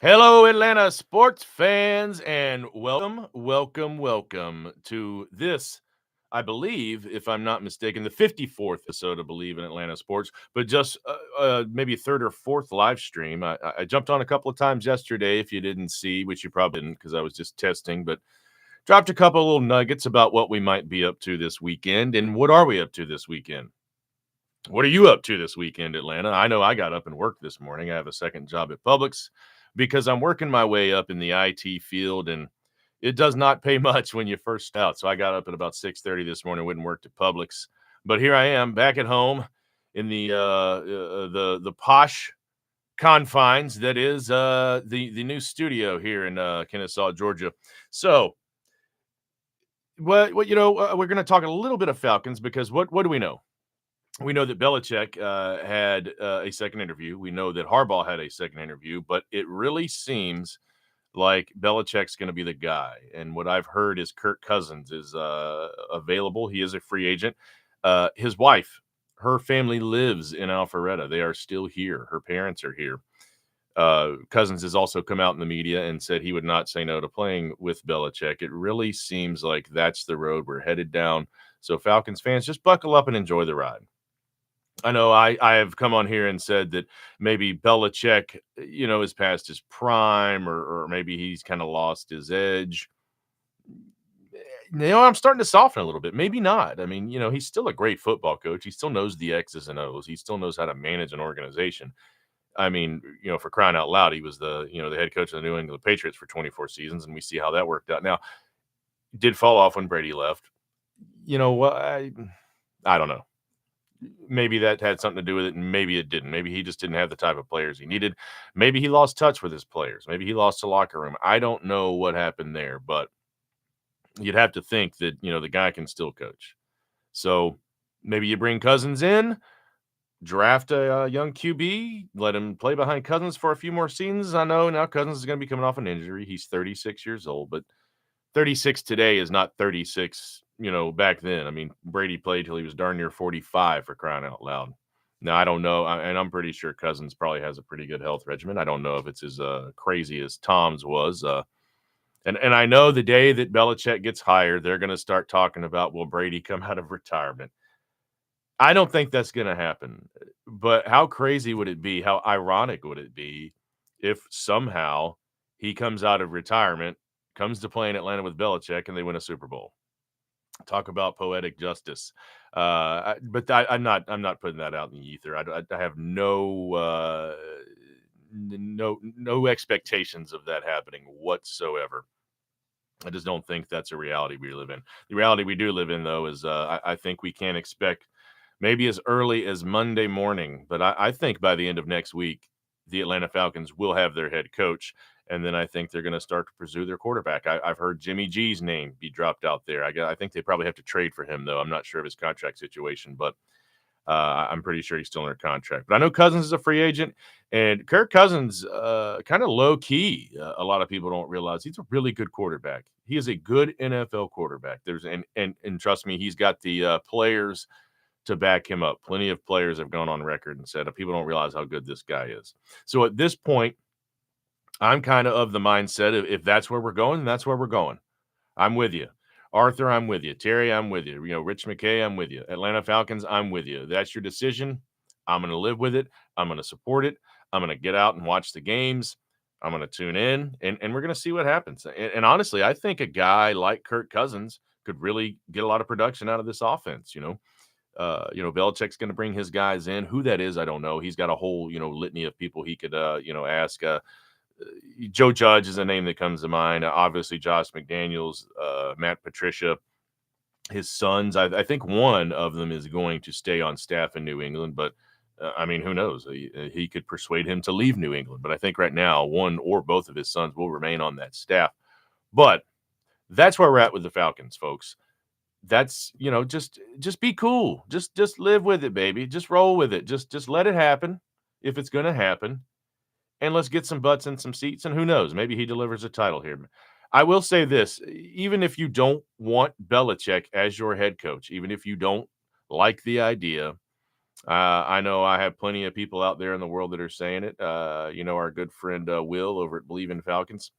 Hello, Atlanta sports fans, and welcome to this. I believe, if I'm not mistaken, the 54th episode of Believe in Atlanta Sports, but just maybe third or fourth live stream. I jumped on a couple of times yesterday. If you didn't see, which you probably didn't, because I was just testing, but dropped a couple of little nuggets about what we might be up to this weekend, and what are we up to this weekend? What are you up to this weekend, Atlanta? I know I got up and worked this morning. I have a second job at Publix because I'm working my way up in the IT field, and it does not pay much when you first out. So I got up at about 6:30 this morning, went and worked at Publix. But here I am back at home in the posh confines that is the new studio here in Kennesaw, Georgia. So we're going to talk a little bit of Falcons because what do we know? We know that Belichick had a second interview. We know that Harbaugh had a second interview, but it really seems like Belichick's going to be the guy. And what I've heard is Kirk Cousins is available. He is a free agent. His wife, her family lives in Alpharetta. They are still here. Her parents are here. Cousins has also come out in the media and said he would not say no to playing with Belichick. It really seems like that's the road we're headed down. So Falcons fans, just buckle up and enjoy the ride. I know I have come on here and said that maybe Belichick, is past his prime, or maybe he's kind of lost his edge. I'm starting to soften a little bit. Maybe not. I mean, he's still a great football coach. He still knows the X's and O's. He still knows how to manage an organization. I mean, for crying out loud, he was the head coach of the New England Patriots for 24 seasons, and we see how that worked out. Now, did fall off when Brady left. You know what? I don't know. Maybe that had something to do with it, and maybe it didn't. Maybe he just didn't have the type of players he needed. Maybe he lost touch with his players. Maybe he lost the locker room. I don't know what happened there, but you'd have to think that, the guy can still coach. So maybe you bring Cousins in, draft a young QB, let him play behind Cousins for a few more seasons. I know now Cousins is going to be coming off an injury. He's 36 years old, but 36 today is not 36, back then. I mean, Brady played till he was darn near 45, for crying out loud. Now, I don't know, and I'm pretty sure Cousins probably has a pretty good health regimen. I don't know if it's as crazy as Tom's was. And I know the day that Belichick gets hired, they're going to start talking about, will Brady come out of retirement? I don't think that's going to happen. But how crazy would it be? How ironic would it be if somehow he comes out of retirement, comes to play in Atlanta with Belichick, and they win a Super Bowl? Talk about poetic justice. I'm not putting that out in the ether. I have no expectations of that happening whatsoever. I just don't think that's a reality we live in. The reality we do live in, though, is I think we can expect maybe as early as Monday morning, but I think by the end of next week, the Atlanta Falcons will have their head coach, and then I think they're going to start to pursue their quarterback. I've heard Jimmy G's name be dropped out there. I think they probably have to trade for him, though. I'm not sure of his contract situation, but I'm pretty sure he's still under contract. But I know Cousins is a free agent, and Kirk Cousins, kind of low key. A lot of people don't realize he's a really good quarterback. He is a good NFL quarterback. And trust me, he's got the players to back him up. Plenty of players have gone on record and said people don't realize how good this guy is. So at this point, I'm kind of the mindset of if that's where we're going, that's where we're going. I'm with you. Arthur, I'm with you. Terry, I'm with you. Rich McKay, I'm with you. Atlanta Falcons, I'm with you. That's your decision. I'm going to live with it. I'm going to support it. I'm going to get out and watch the games. I'm going to tune in, and we're going to see what happens. And honestly, I think a guy like Kirk Cousins could really get a lot of production out of this offense. Belichick's going to bring his guys in. Who that is, I don't know. He's got a whole, litany of people he could, ask. Joe Judge is a name that comes to mind. Obviously, Josh McDaniels, Matt Patricia, his sons. I think one of them is going to stay on staff in New England, but I mean, who knows? He could persuade him to leave New England. But I think right now, one or both of his sons will remain on that staff. But that's where we're at with the Falcons, folks. That's just be cool. Just live with it, baby. Just roll with it. Just let it happen if it's going to happen. And let's get some butts in some seats, and who knows, maybe he delivers a title here. I will say this, even if you don't want Belichick as your head coach, even if you don't like the idea, I know I have plenty of people out there in the world that are saying it. Our good friend Will over at Believe in Falcons.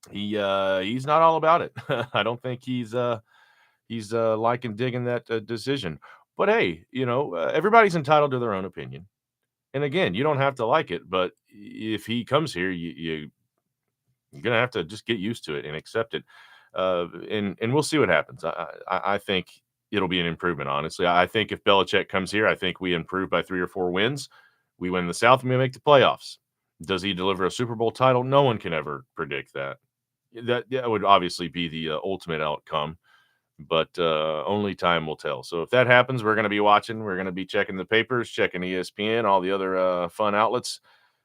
He's not all about it. I don't think he's liking digging that decision. But hey, everybody's entitled to their own opinion. And again, you don't have to like it, but if he comes here, you're gonna have to just get used to it and accept it. And we'll see what happens. I think it'll be an improvement. Honestly, I think if Belichick comes here, I think we improve by 3 or 4 wins. We win the South, and we make the playoffs. Does he deliver a Super Bowl title? No one can ever predict that. That would obviously be the ultimate outcome, but only time will tell. So if that happens, we're going to be watching. We're going to be checking the papers, checking ESPN, all the other fun outlets.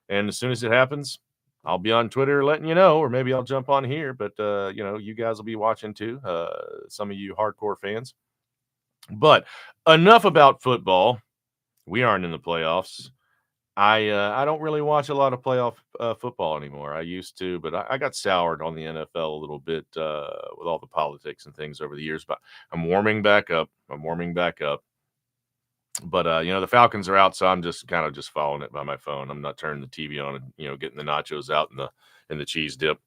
And as soon as it happens, I'll be on Twitter letting you know, or maybe I'll jump on here. But you guys will be watching too. Some of you hardcore fans. But enough about football. We aren't in the playoffs. I don't really watch a lot of playoff football anymore. I used to, but I got soured on the NFL a little bit with all the politics and things over the years. But I'm warming back up. But the Falcons are out, so I'm just kind of just following it by my phone. I'm not turning the TV on and getting the nachos out and the cheese dip.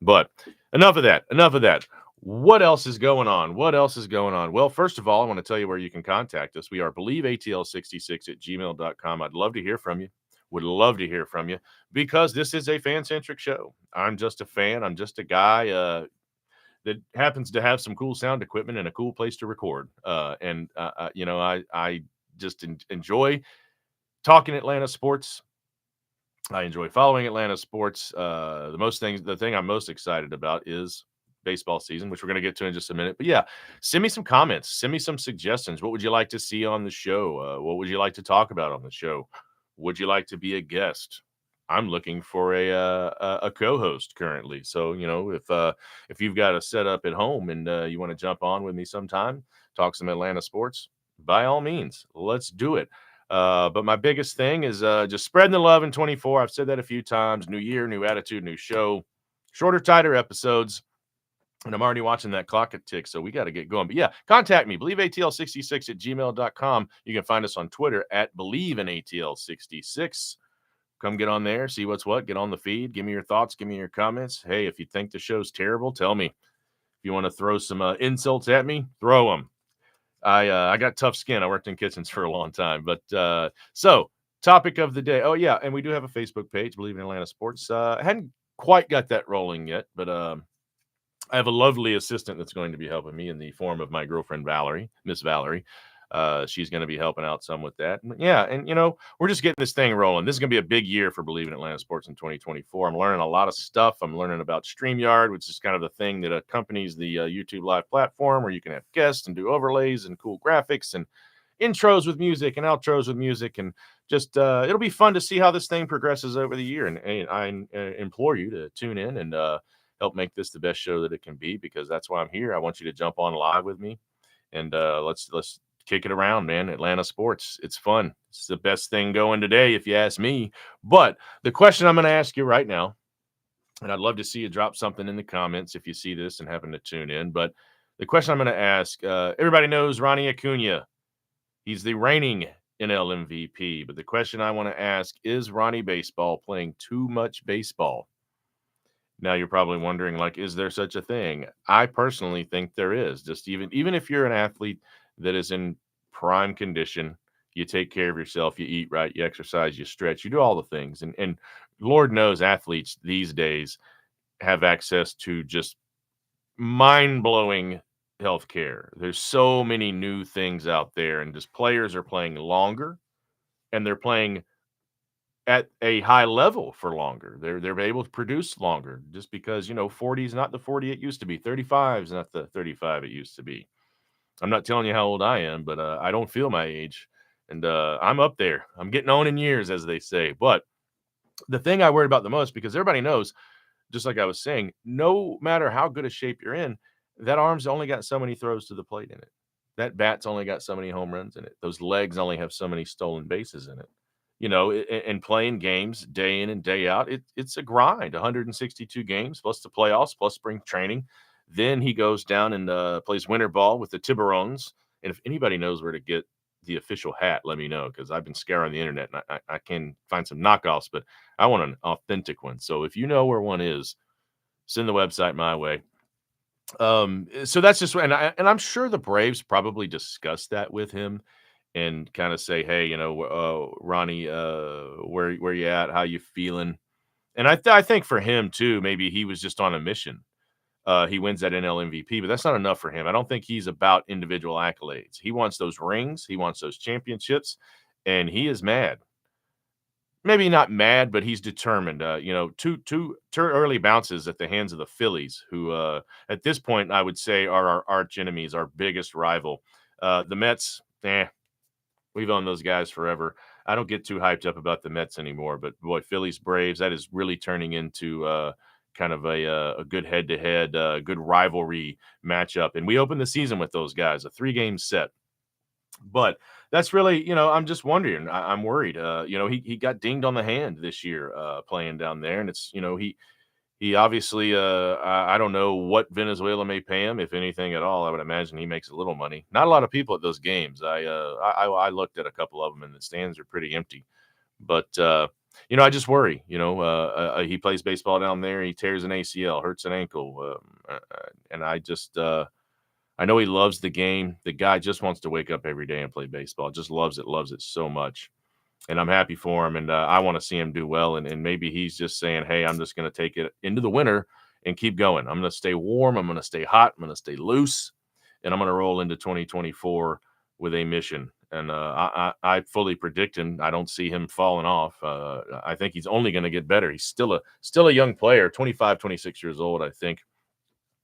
But enough of that. Enough of that. What else is going on? What else is going on? Well, first of all, I want to tell you where you can contact us. We are believeatl66@gmail.com. I'd love to hear from you. Would love to hear from you because this is a fan-centric show. I'm just a fan. I'm just a guy that happens to have some cool sound equipment and a cool place to record. I just enjoy talking Atlanta sports. I enjoy following Atlanta sports. The thing I'm most excited about is baseball season, which we're going to get to in just a minute. But yeah, send me some comments. Send me some suggestions. What would you like to see on the show? What would you like to talk about on the show? Would you like to be a guest? I'm looking for a co-host currently. So if you've got a setup at home and you want to jump on with me sometime, talk some Atlanta sports, by all means, let's do it. But my biggest thing is just spreading the love in 24. I've said that a few times. New year, new attitude, new show, shorter, tighter episodes. And I'm already watching that clock tick, so we got to get going. But yeah, contact me, believeatl66@gmail.com. You can find us on Twitter at believeinaatl66. Come get on there, see what's what, get on the feed, give me your thoughts, give me your comments. Hey, if you think the show's terrible, tell me. If you want to throw some insults at me, throw them. I got tough skin. I worked in kitchens for a long time. But so topic of the day. Oh, yeah. And we do have a Facebook page, Believe in Atlanta Sports. I hadn't quite got that rolling yet, but I have a lovely assistant that's going to be helping me in the form of my girlfriend, Valerie, Miss Valerie. She's going to be helping out some with that. Yeah. And, we're just getting this thing rolling. This is going to be a big year for Believe in Atlanta Sports in 2024. I'm learning a lot of stuff. I'm learning about StreamYard, which is kind of the thing that accompanies the YouTube Live platform where you can have guests and do overlays and cool graphics and intros with music and outros with music. And just it'll be fun to see how this thing progresses over the year. And I implore you to tune in and help make this the best show that it can be, because that's why I'm here. I want you to jump on live with me and let's kick it around, man. Atlanta sports. It's fun. It's the best thing going today, if you ask me. But the question I'm going to ask you right now, and I'd love to see you drop something in the comments if you see this and happen to tune in. But the question I'm going to ask, everybody knows Ronnie Acuna. He's the reigning NL MVP. But the question I want to ask, is Ronnie Baseball playing too much baseball? Now you're probably wondering, like, is there such a thing? I personally think there is. Just even if you're an athlete that is in prime condition, you take care of yourself, you eat right, you exercise, you stretch, you do all the things. And Lord knows athletes these days have access to just mind-blowing health care. There's so many new things out there, and just players are playing longer, and they're playing at a high level for longer. They're able to produce longer just because 40 is not the 40 it used to be. 35 is not the 35 it used to be. I'm not telling you how old I am, but I don't feel my age, and I'm up there. I'm getting on in years, as they say. But the thing I worry about the most, because everybody knows, just like I was saying, no matter how good a shape you're in, that arm's only got so many throws to the plate in it. That bat's only got so many home runs in it. Those legs only have so many stolen bases in it. And playing games day in and day out, it's a grind. 162 games plus the playoffs plus spring training. Then he goes down and plays winter ball with the Tiburones. And if anybody knows where to get the official hat, let me know because I've been scouring the internet and I can find some knockoffs, but I want an authentic one. So if you know where one is, send the website my way. So that's just and I'm sure the Braves probably discussed that with him and kind of say, hey, Ronnie, where you at? How you feeling? And I think for him too, maybe he was just on a mission. He wins that NL MVP, but that's not enough for him. I don't think he's about individual accolades. He wants those rings, he wants those championships, and he is mad. Maybe not mad, but he's determined. Two early bounces at the hands of the Phillies, who at this point I would say are our arch enemies, our biggest rival. The Mets, we've owned those guys forever. I don't get too hyped up about the Mets anymore, but boy, Phillies Braves, that is really turning into kind of a good head to head, good rivalry matchup. And we opened the season with those guys, a 3-game set. But that's really, I'm just wondering. I'm worried. He got dinged on the hand this year playing down there, and it's, he obviously, I don't know what Venezuela may pay him, if anything at all. I would imagine he makes a little money. Not a lot of people at those games. I looked at a couple of them, and the stands are pretty empty. But I just worry. He plays baseball down there. He tears an ACL, hurts an ankle, and I know he loves the game. The guy just wants to wake up every day and play baseball. Just loves it so much. And I'm happy for him, and I want to see him do well. And maybe he's just saying, "Hey, I'm just going to take it into the winter and keep going. I'm going to stay warm. I'm going to stay hot. I'm going to stay loose, and I'm going to roll into 2024 with a mission." And I fully predict him. I don't see him falling off. I think he's only going to get better. He's still a young player, 25, 26 years old, I think.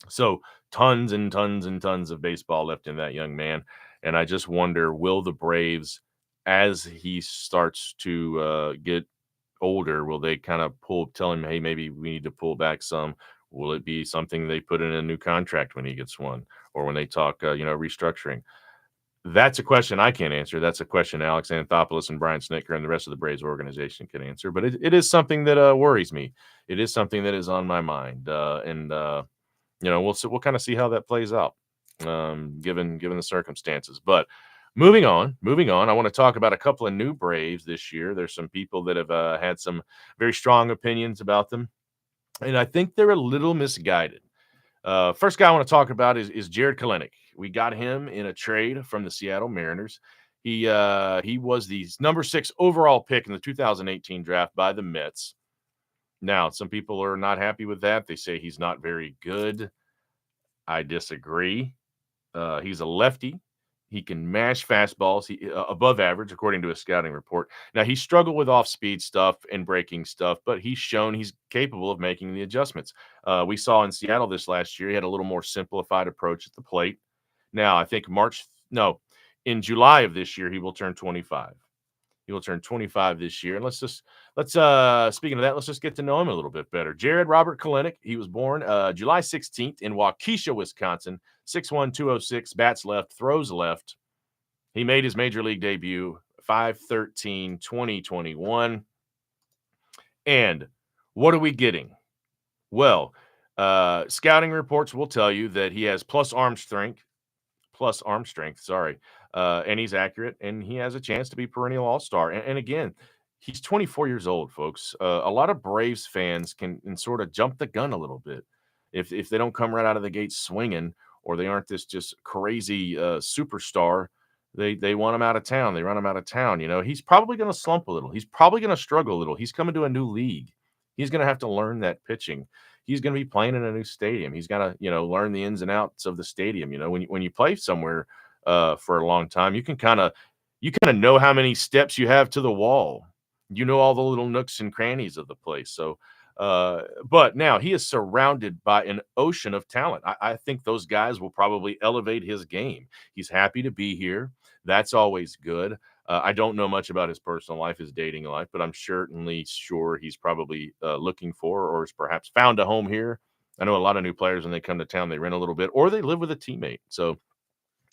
So tons and tons and tons of baseball left in that young man. And I just wonder, will the Braves, as he starts to get older, will they kind of tell him, hey, maybe we need to pull back some? Will it be something they put in a new contract when he gets one, or when they talk, restructuring? That's a question I can't answer. That's a question Alex Anthopoulos and Brian Snitker and the rest of the Braves organization can answer. But it is something that worries me. It is something that is on my mind, we'll kind of see how that plays out, given the circumstances. But moving on, I want to talk about a couple of new Braves this year. There's some people that have had some very strong opinions about them, and I think they're a little misguided. First guy I want to talk about is Jared Kelenic. We got him in a trade from the Seattle Mariners. He was the number 6 overall pick in the 2018 draft by the Mets. Now, some people are not happy with that. They say he's not very good. I disagree. He's a lefty. He can mash fastballs. He above average, according to a scouting report. Now, he struggled with off-speed stuff and breaking stuff, but he's shown he's capable of making the adjustments. We saw in Seattle this last year, he had a little more simplified approach at the plate. Now, I think in July of this year, he will turn 25. He will turn 25 this year. And let's speaking of that, let's just get to know him a little bit better. Jared Robert Kelenic. He was born July 16th in Waukesha, Wisconsin. 6'1", 206, bats left, throws left. He made his major league debut 5/13/2021. And what are we getting? Well, scouting reports will tell you that he has plus arm strength, and he's accurate, and he has a chance to be perennial all-star. And again, he's 24 years old, folks. A lot of Braves fans can sort of jump the gun a little bit if they don't come right out of the gate swinging, or they aren't this just crazy superstar. They want him out of town. They run him out of town. He's probably going to slump a little. He's probably going to struggle a little. He's coming to a new league. He's going to have to learn that pitching. He's going to be playing in a new stadium. He's got to, learn the ins and outs of the stadium. When you play somewhere for a long time, you kind of know how many steps you have to the wall. You know all the little nooks and crannies of the place. So, but now he is surrounded by an ocean of talent. I think those guys will probably elevate his game. He's happy to be here. That's always good. I don't know much about his personal life, his dating life, but I'm certainly sure he's probably looking for, or has perhaps found a home here. I know a lot of new players, when they come to town, they rent a little bit, or they live with a teammate. So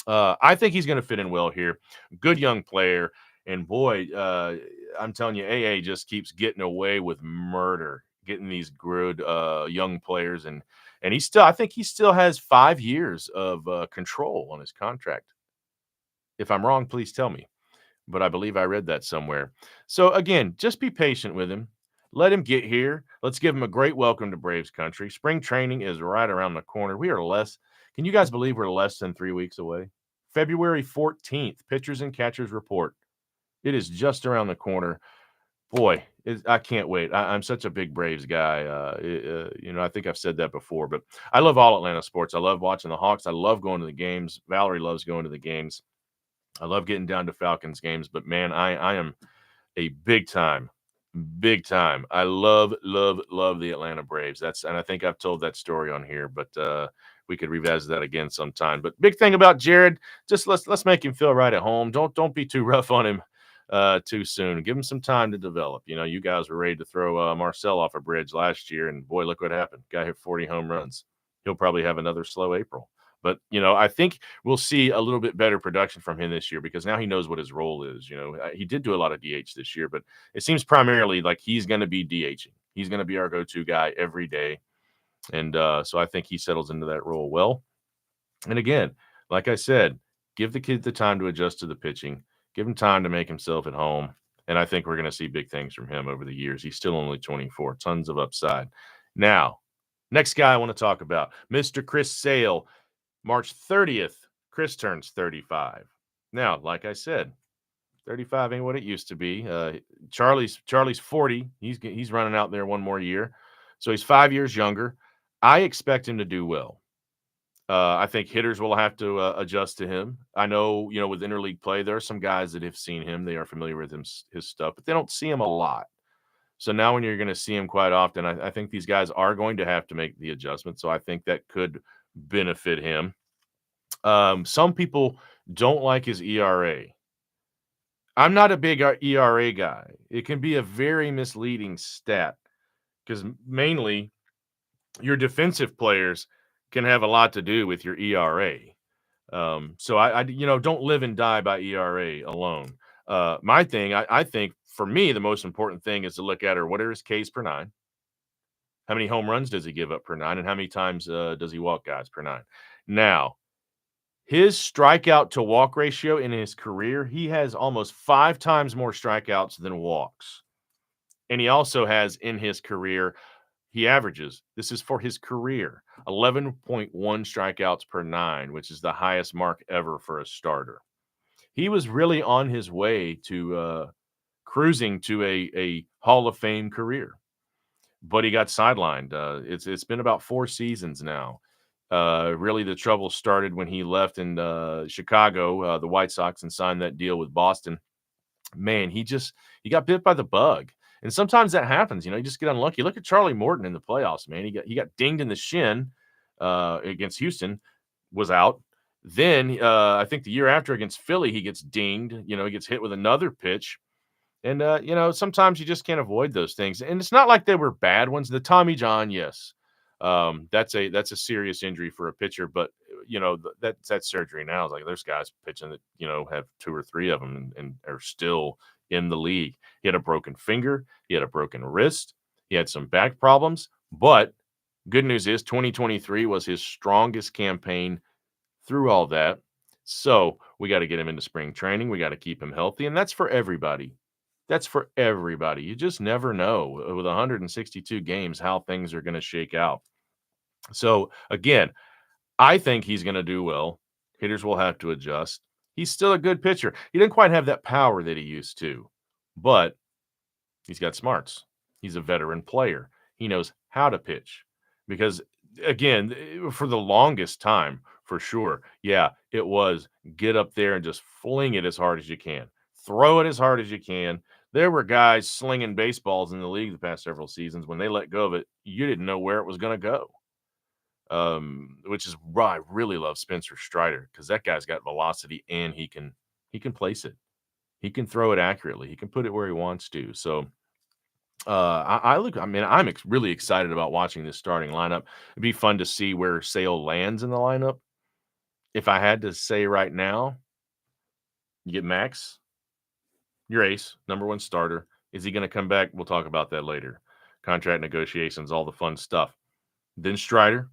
I think he's going to fit in well here. Good young player. And boy, I'm telling you, AA just keeps getting away with murder, getting these good young players. And I think he still has 5 years of control on his contract. If I'm wrong, please tell me. but I believe I read that somewhere. So again, just be patient with him. Let him get here. Let's give him a great welcome to Braves country. Spring training is right around the corner. We are less. Can you guys believe we're less than 3 weeks away? February 14th, pitchers and catchers report. It is just around the corner. Boy, I can't wait. I'm such a big Braves guy. I think I've said that before, but I love all Atlanta sports. I love watching the Hawks. I love going to the games. Valerie loves going to the games. I love getting down to Falcons games, but man, I am a big time. I love, love, love the Atlanta Braves. And I think I've told that story on here, but we could revisit that again sometime. But big thing about Jared, just let's make him feel right at home. Don't be too rough on him too soon. Give him some time to develop. You guys were ready to throw Marcel off a bridge last year, and boy, look what happened. Guy hit 40 home runs. He'll probably have another slow April. But, I think we'll see a little bit better production from him this year because now he knows what his role is. He did do a lot of DH this year, but it seems primarily like he's going to be DHing. He's going to be our go-to guy every day. And so I think he settles into that role well. And again, like I said, give the kid the time to adjust to the pitching. Give him time to make himself at home. And I think we're going to see big things from him over the years. He's still only 24. Tons of upside. Now, next guy I want to talk about, Mr. Chris Sale. March 30th, Chris turns 35. Now, like I said, 35 ain't what it used to be. Charlie's 40. He's running out there one more year. So he's 5 years younger. I expect him to do well. I think hitters will have to adjust to him. I know, with interleague play, there are some guys that have seen him. They are familiar with his stuff, but they don't see him a lot. So now when you're going to see him quite often, I think these guys are going to have to make the adjustment. So I think that could benefit him. Some people don't like his ERA. I'm not a big ERA guy. It can be a very misleading stat because mainly your defensive players can have a lot to do with your ERA. So I don't live and die by ERA alone. My thing, I think for me, the most important thing is to look at what are his Ks per nine? How many home runs does he give up per nine? And how many times does he walk guys per nine? Now, his strikeout to walk ratio in his career, he has almost 5 times more strikeouts than walks. And he also has in his career, he averages, this is for his career, 11.1 strikeouts per nine, which is the highest mark ever for a starter. He was really on his way to cruising to a Hall of Fame career, but he got sidelined. It's been about 4 seasons now. Really, the trouble started when he left in Chicago, the White Sox, and signed that deal with Boston. Man, he got bit by the bug. And sometimes that happens, you just get unlucky. Look at Charlie Morton in the playoffs, man. He got dinged in the shin against Houston, was out. Then I think the year after against Philly, he gets dinged. He gets hit with another pitch. And sometimes you just can't avoid those things. And it's not like they were bad ones. The Tommy John, yes. That's a serious injury for a pitcher, but that surgery now is like there's guys pitching that have 2 or 3 of them and are still in the league. He had a broken finger, he had a broken wrist, he had some back problems, but good news is 2023 was his strongest campaign through all that. So we got to get him into spring training. We got to keep him healthy, and that's for everybody. That's for everybody. You just never know with 162 games how things are going to shake out. So again, I think he's going to do well. Hitters will have to adjust. He's still a good pitcher. He didn't quite have that power that he used to, but he's got smarts. He's a veteran player. He knows how to pitch because, again, for the longest time, for sure, yeah, it was get up there and just fling it as hard as you can. Throw it as hard as you can. There were guys slinging baseballs in the league the past several seasons. When they let go of it, you didn't know where it was going to go. Which is why I really love Spencer Strider because that guy's got velocity and he can place it. He can throw it accurately. He can put it where he wants to. So I'm really excited about watching this starting lineup. It'd be fun to see where Sale lands in the lineup. If I had to say right now, you get Max, your ace, number 1 starter. Is he going to come back? We'll talk about that later. Contract negotiations, all the fun stuff. Then Strider,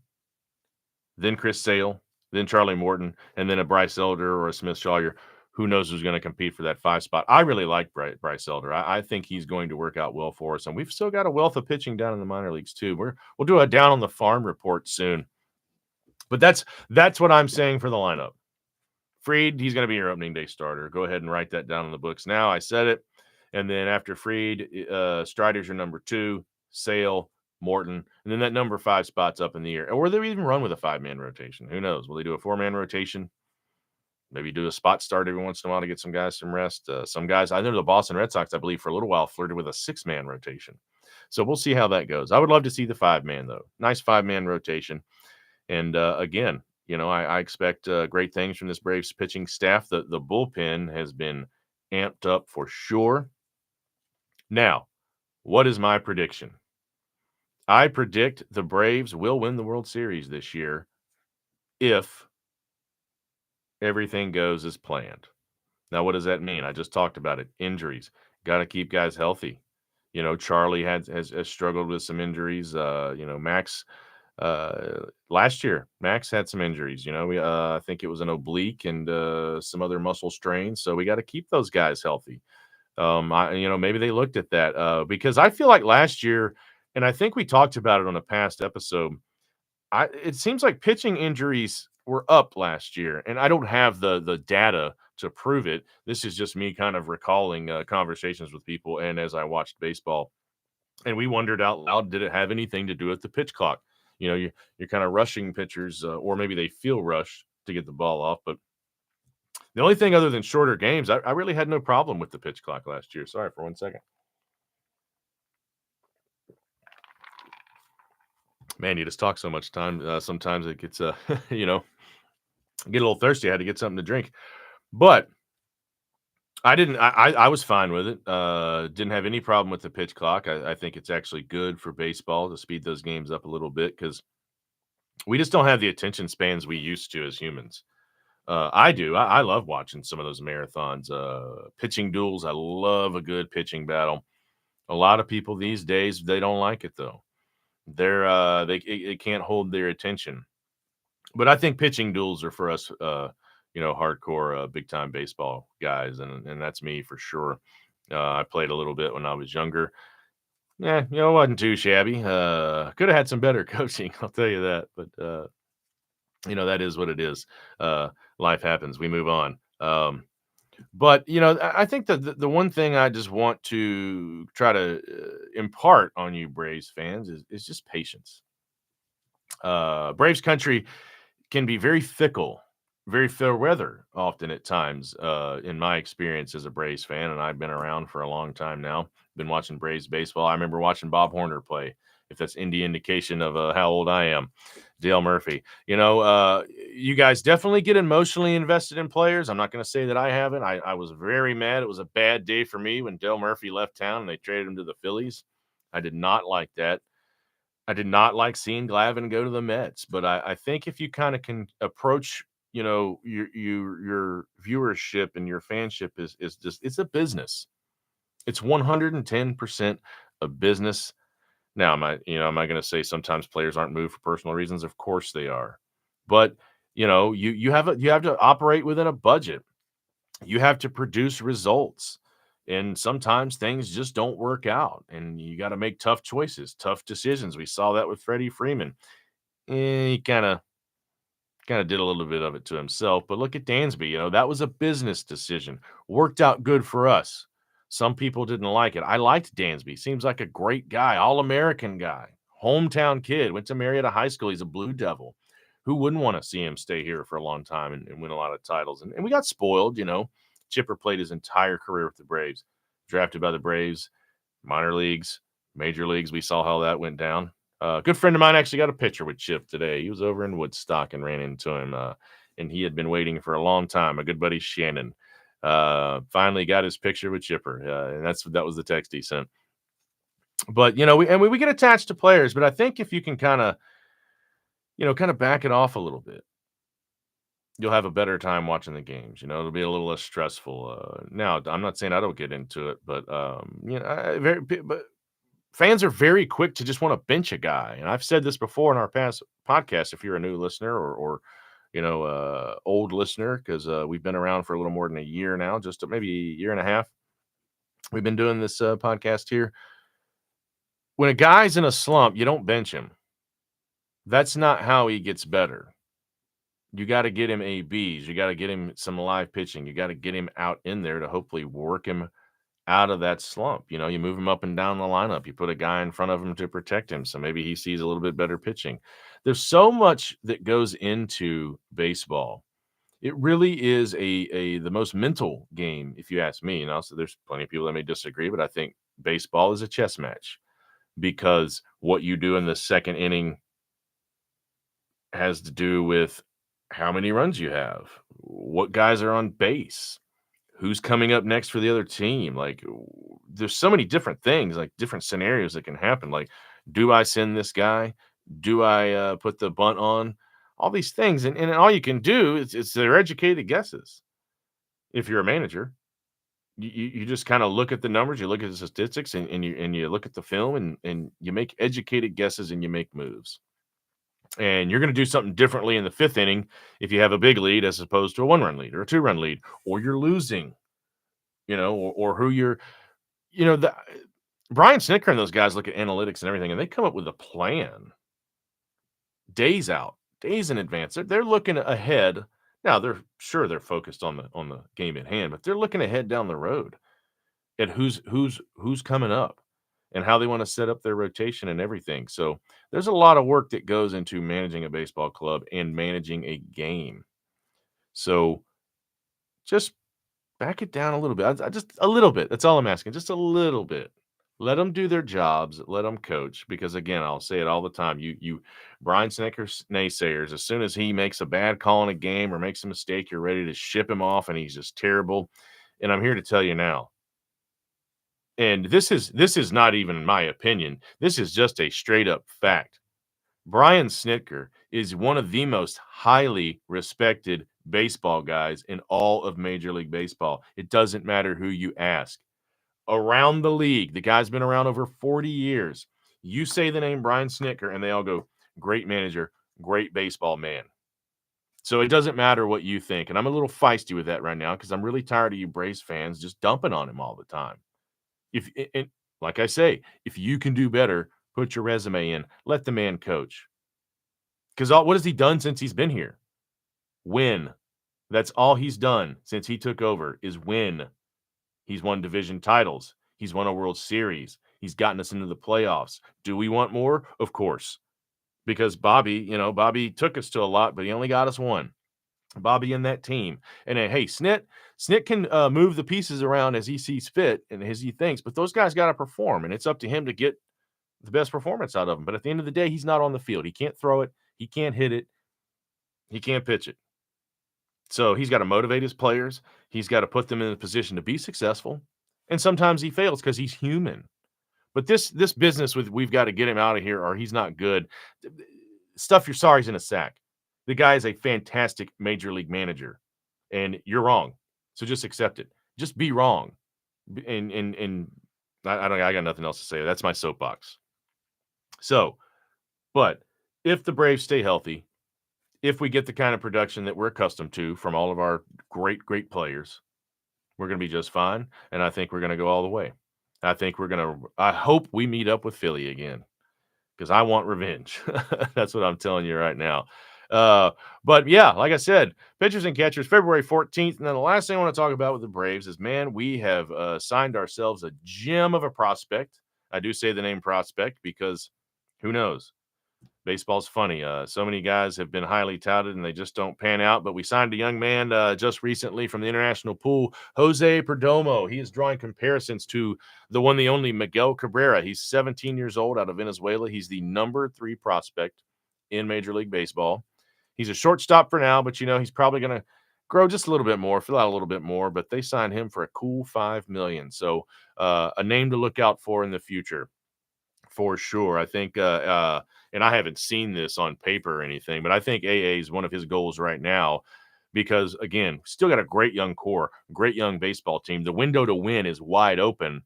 then Chris Sale, then Charlie Morton, and then a Bryce Elder or a Smith Shawyer. who knows who's going to compete for that 5 spot. I really like Bryce Elder. I think he's going to work out well for us, and we've still got a wealth of pitching down in the minor leagues too. We'll do a down on the farm report soon, but that's what I'm saying for the lineup. Fried, he's going to be your opening day starter. Go ahead and write that down in the books now. I said it. And then after Fried, Strider's your number 2, Sale, Morton, and then that number 5 spot's up in the air. Or will they even run with a 5-man rotation? Who knows? Will they do a 4-man rotation? Maybe do a spot start every once in a while to get some guys some rest. Some guys, I know the Boston Red Sox, I believe, for a little while flirted with a 6-man rotation. So we'll see how that goes. I would love to see the 5-man, though. Nice 5-man rotation. And again, I expect great things from this Braves pitching staff. The bullpen has been amped up for sure. Now, what is my prediction? I predict the Braves will win the World Series this year if everything goes as planned. Now, what does that mean? I just talked about it. Injuries. Got to keep guys healthy. Charlie has struggled with some injuries. Max last year, Max had some injuries. I think it was an oblique and some other muscle strains. So we got to keep those guys healthy. Maybe they looked at that because I feel like last year, and I think we talked about it on a past episode. It seems like pitching injuries were up last year, and I don't have the data to prove it. This is just me kind of recalling conversations with people, and as I watched baseball, and we wondered out loud, did it have anything to do with the pitch clock? You're kind of rushing pitchers, or maybe they feel rushed to get the ball off. But the only thing other than shorter games, I really had no problem with the pitch clock last year. Sorry for 1 second. Man, you just talk so much time. Sometimes it gets, get a little thirsty. I had to get something to drink. But I was fine with it. Didn't have any problem with the pitch clock. I think it's actually good for baseball to speed those games up a little bit because we just don't have the attention spans we used to as humans. I do. I love watching some of those marathons. Pitching duels. I love a good pitching battle. A lot of people these days, they don't like it though. They can't hold their attention. But I think pitching duels are for us, hardcore, big time baseball guys, and that's me for sure. I played a little bit when I was younger. Yeah, it wasn't too shabby. Could have had some better coaching, I'll tell you that. But that is what it is. Life happens. We move on. But I think that the one thing I just want to try to impart on you Braves fans is just patience. Braves country can be very fickle, very fair weather often at times, in my experience as a Braves fan, and I've been around for a long time now. Been watching Braves baseball. I remember watching Bob Horner play, if that's any indication of how old I am. Dale Murphy. You guys definitely get emotionally invested in players. I'm not going to say that I haven't. I was very mad. It was a bad day for me when Dale Murphy left town and they traded him to the Phillies. I did not like that. I did not like seeing Glavine go to the Mets, but I think if you kind of can approach, your viewership and your fanship is just, it's a business. It's 110% a business. Now, am I going to say sometimes players aren't moved for personal reasons? Of course they are. But, you have to operate within a budget. You have to produce results. And sometimes things just don't work out. And you got to make tough choices, tough decisions. We saw that with Freddie Freeman. He kind of did a little bit of it to himself. But look at Dansby. That was a business decision. Worked out good for us. Some people didn't like it. I liked Dansby. Seems like a great guy, all-American guy, hometown kid, went to Marietta High School. He's a Blue Devil. Who wouldn't want to see him stay here for a long time and win a lot of titles? And we got spoiled, Chipper played his entire career with the Braves, drafted by the Braves, minor leagues, major leagues. We saw how that went down. A good friend of mine actually got a picture with Chip today. He was over in Woodstock and ran into him, and he had been waiting for a long time. My good buddy Shannon finally got his picture with Chipper, and that was the text he sent. But we get attached to players, but I think if you can kind of back it off a little bit, you'll have a better time watching the games. It'll be a little less stressful. Now, I'm not saying I don't get into it, but but fans are very quick to just want to bench a guy. And I've said this before in our past podcast. If you're a new listener or old listener because we've been around for a little more than a year now, just maybe a year and a half. We've been doing this podcast here. When a guy's in a slump, you don't bench him. That's not how he gets better. You got to get him ABs. You got to get him some live pitching. You got to get him out in there to hopefully work him out of that slump. You move him up and down the lineup. You put a guy in front of him to protect him, so maybe he sees a little bit better pitching. There's so much that goes into baseball. It really is the most mental game, if you ask me. And also, there's plenty of people that may disagree, but I think baseball is a chess match because what you do in the second inning has to do with how many runs you have, what guys are on base, who's coming up next for the other team. Like, there's so many different things, like different scenarios that can happen. Like, do I send this guy? Do I put the bunt on? All these things, and all you can do is they're educated guesses. If you're a manager, you just kind of look at the numbers, you look at the statistics, and you look at the film, and you make educated guesses and you make moves. And you're going to do something differently in the fifth inning if you have a big lead as opposed to a 1-run lead or a 2-run lead, or you're losing, or who you're, the Brian Snitker and those guys look at analytics and everything, and they come up with a plan days out, days in advance. They're looking ahead. Now they're focused on the game at hand, but they're looking ahead down the road at who's coming up and how they want to set up their rotation and everything. So there's a lot of work that goes into managing a baseball club and managing a game. So just back it down a little bit. Just a little bit. That's all I'm asking. Just a little bit. Let them do their jobs. Let them coach. Because again, I'll say it all the time. Brian Snitker's naysayers, as soon as he makes a bad call in a game or makes a mistake, you're ready to ship him off, and he's just terrible. And I'm here to tell you now. And this is not even my opinion. This is just a straight up fact. Brian Snitker is one of the most highly respected baseball guys in all of Major League Baseball. It doesn't matter who you ask. Around the league, the guy's been around over 40 years. You say the name Brian Snitker, and they all go, great manager, great baseball man. So it doesn't matter what you think. And I'm a little feisty with that right now because I'm really tired of you Braves fans just dumping on him all the time. Like I say, if you can do better, put your resume in. Let the man coach. Because what has he done since he's been here? Win. That's all he's done since he took over is win. He's won division titles. He's won a World Series. He's gotten us into the playoffs. Do we want more? Of course. Because Bobby took us to a lot, but he only got us one. Bobby and that team. And hey, Snit can move the pieces around as he sees fit and as he thinks, but those guys got to perform, and it's up to him to get the best performance out of them. But at the end of the day, he's not on the field. He can't throw it. He can't hit it. He can't pitch it. So he's got to motivate his players. He's got to put them in a position to be successful. And sometimes he fails because he's human. But this business with we've got to get him out of here or he's not good. Stuff your sorries in a sack. The guy is a fantastic major league manager, and you're wrong. So just accept it. Just be wrong. And I got nothing else to say. That's my soapbox. So, but if the Braves stay healthy, if we get the kind of production that we're accustomed to from all of our great players, we're going to be just fine. And I think we're going to go all the way. I hope we meet up with Philly again because I want revenge. That's what I'm telling you right now. But yeah, like I said, pitchers and catchers, February 14th. And then the last thing I want to talk about with the Braves is, man, we have signed ourselves a gem of a prospect. I do say the name prospect because who knows? Baseball's funny. So many guys have been highly touted and they just don't pan out. But we signed a young man just recently from the international pool, Jose Perdomo. He is drawing comparisons to the one, the only Miguel Cabrera. He's 17 years old out of Venezuela. He's the number 3 prospect in Major League Baseball. He's a shortstop for now, but he's probably going to grow just a little bit more, fill out a little bit more. But they signed him for a cool $5 million. So a name to look out for in the future. For sure. I think, and I haven't seen this on paper or anything, but I think AA is one of his goals right now because, again, still got a great young core, great young baseball team. The window to win is wide open,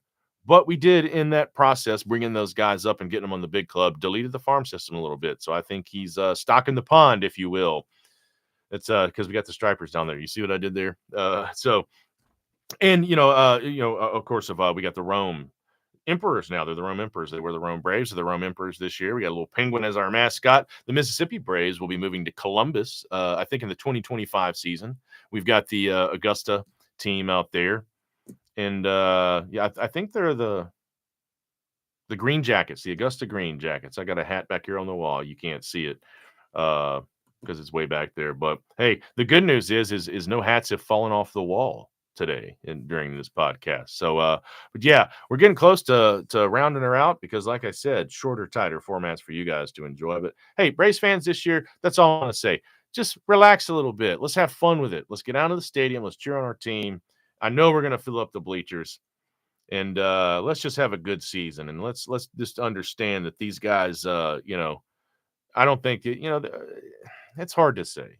but we did in that process, bringing those guys up and getting them on the big club, deleted the farm system a little bit. So I think he's stocking the pond, if you will. It's because we got the stripers down there. You see what I did there? Of course, we got the Rome Emperors now. They're the Rome Emperors. They were the Rome Braves. They're the Rome Emperors this year. We got a little penguin as our mascot. The Mississippi Braves will be moving to Columbus, I think, in the 2025 season. We've got the Augusta team out there. And I think they're the Green Jackets, the Augusta Green Jackets. I got a hat back here on the wall. You can't see it because it's way back there. But hey, the good news is no hats have fallen off the wall today and during this podcast. So but yeah, we're getting close to rounding her out because, like I said, shorter, tighter formats for you guys to enjoy. But hey, Braves fans this year, that's all I want to say. Just relax a little bit. Let's have fun with it. Let's get out of the stadium. Let's cheer on our team. I know we're going to fill up the bleachers. And let's just have a good season, and let's just understand that these guys, I don't think it's hard to say,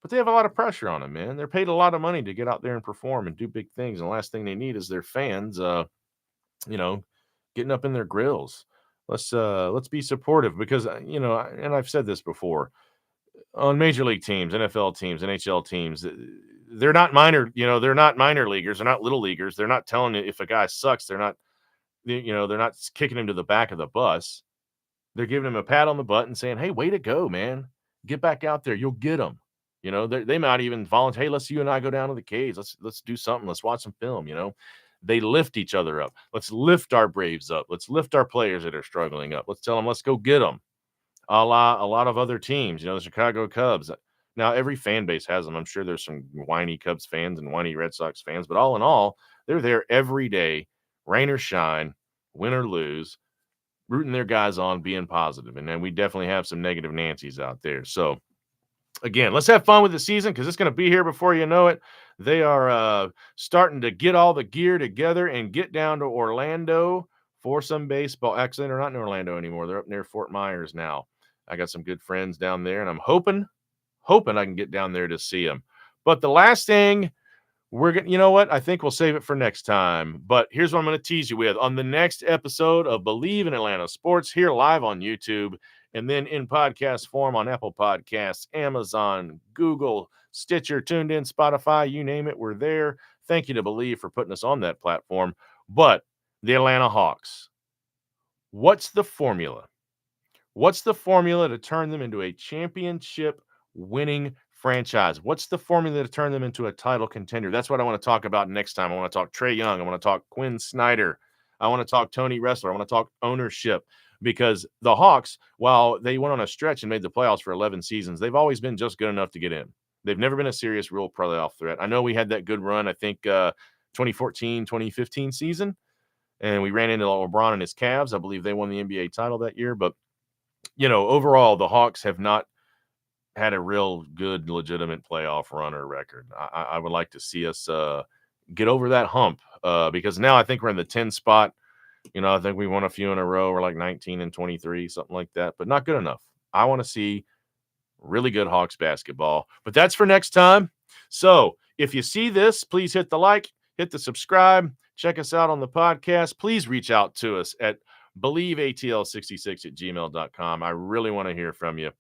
but they have a lot of pressure on them, man. They're paid a lot of money to get out there and perform and do big things, and the last thing they need is their fans, getting up in their grills. Let's be supportive because and I've said this before on major league teams, NFL teams, NHL teams. They're not minor, they're not minor leaguers. They're not little leaguers. They're not telling you if a guy sucks. They're not kicking him to the back of the bus. They're giving him a pat on the butt and saying, "Hey, way to go, man. Get back out there. You'll get them." They might even volunteer. Hey, let's you and I go down to the cage. Let's do something. Let's watch some film. They lift each other up. Let's lift our Braves up. Let's lift our players that are struggling up. Let's tell them, let's go get them. A lot of other teams, the Chicago Cubs. Now, every fan base has them. I'm sure there's some whiny Cubs fans and whiny Red Sox fans, but all in all, they're there every day, rain or shine, win or lose, rooting their guys on, being positive. And then we definitely have some negative Nancy's out there. So, again, let's have fun with the season because it's going to be here before you know it. They are starting to get all the gear together and get down to Orlando for some baseball. Actually, they're not in Orlando anymore. They're up near Fort Myers now. I got some good friends down there, and I'm hoping I can get down there to see them. But the last thing we're going to, you know what? I think we'll save it for next time. But here's what I'm going to tease you with. On the next episode of Believe in Atlanta Sports, here live on YouTube, and then in podcast form on Apple Podcasts, Amazon, Google, Stitcher, Tuned In, Spotify, you name it, we're there. Thank you to Believe for putting us on that platform. But the Atlanta Hawks, what's the formula? What's the formula to turn them into a championship winning franchise? What's the formula to turn them into a title contender? That's what I want to talk about next time. I want to talk Trae Young. I want to talk Quinn Snyder. I want to talk Tony Ressler. I want to talk ownership because the Hawks, while they went on a stretch and made the playoffs for 11 seasons, they've always been just good enough to get in. They've never been a serious real playoff threat. I know we had that good run, I think 2014, 2015 season, and we ran into LeBron and his Cavs. I believe they won the NBA title that year, but overall, the Hawks have not had a real good, legitimate playoff run or record. I would like to see us get over that hump because now I think we're in the 10 spot. I think we won a few in a row. We're like 19 and 23, something like that, but not good enough. I want to see really good Hawks basketball, but that's for next time. So if you see this, please hit the like, hit the subscribe, check us out on the podcast. Please reach out to us at believeatl66@gmail.com. I really want to hear from you.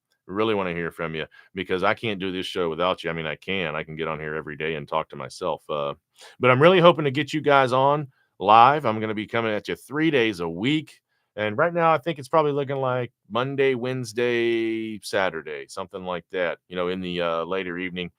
Because I can't do this show without you. I mean, I can get on here every day and talk to myself. But I'm really hoping to get you guys on live. I'm going to be coming at you 3 days a week. And right now, I think it's probably looking like Monday, Wednesday, Saturday, something like that, in the later evening.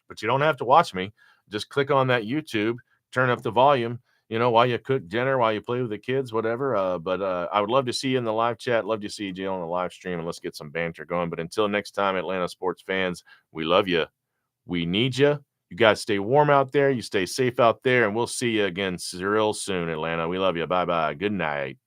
But you don't have to watch me. Just click on that YouTube, turn up the volume, while you cook dinner, while you play with the kids, whatever. But I would love to see you in the live chat. Love to see you, Jill, on the live stream, and let's get some banter going. But until next time, Atlanta sports fans, we love you. We need you. You guys stay warm out there. You stay safe out there, and we'll see you again real soon, Atlanta. We love you. Bye-bye. Good night.